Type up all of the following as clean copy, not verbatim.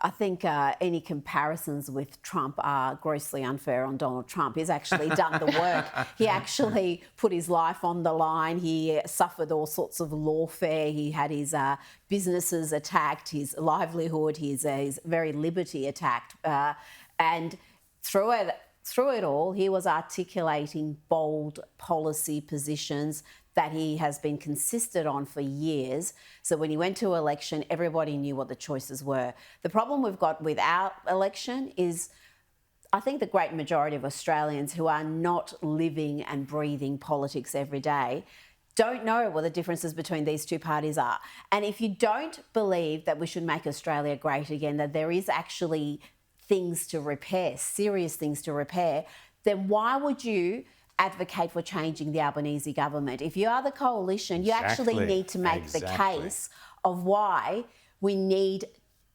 I think any comparisons with Trump are grossly unfair on Donald Trump. He's actually done the work. He actually put his life on the line. He suffered all sorts of lawfare. He had his businesses attacked, his livelihood, his very liberty attacked. And through it all, he was articulating bold policy positions that he has been consistent on for years. So when he went to election, everybody knew what the choices were. The problem we've got with our election is I think the great majority of Australians who are not living and breathing politics every day don't know what the differences between these two parties are. And if you don't believe that we should make Australia great again, that there is actually things to repair, serious things to repair, then why would you advocate for changing the Albanese government? If you are the coalition, you actually need to make the case of why we need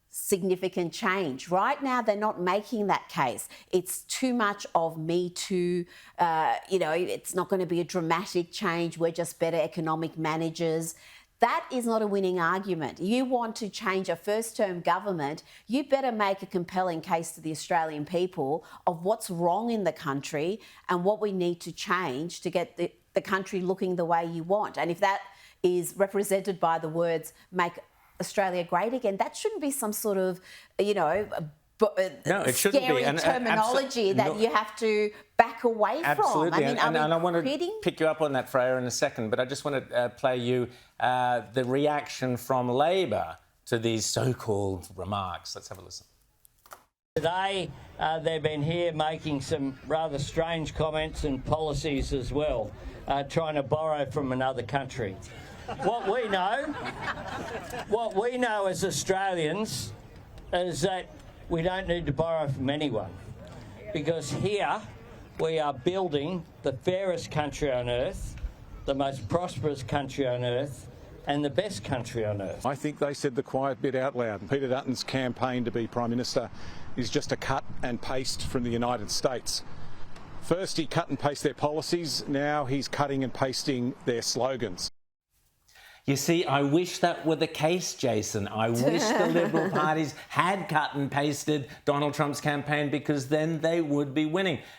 significant change. Right now, they're not making that case. It's too much of Me Too. It's not going to be a dramatic change. We're just better economic managers. That is not a winning argument. You want to change a first-term government, you better make a compelling case to the Australian people of what's wrong in the country and what we need to change to get the country looking the way you want. And if that is represented by the words, make Australia great again, that shouldn't be some sort of, scary terminology that you have to back away from. I mean, and I want to pick you up on that, Freya, in a second, but I just want to play you the reaction from Labor to these so-called remarks. Let's have a listen. Today, they've been here making some rather strange comments and policies as well, trying to borrow from another country. What we know as Australians is that we don't need to borrow from anyone, because here we are building the fairest country on earth, the most prosperous country on earth, and the best country on earth. I think they said the quiet bit out loud. Peter Dutton's campaign to be Prime Minister is just a cut and paste from the United States. First he cut and pasted their policies, now he's cutting and pasting their slogans. You see, I wish that were the case, Jason. I wish the Liberal parties had cut and pasted Donald Trump's campaign, because then they would be winning.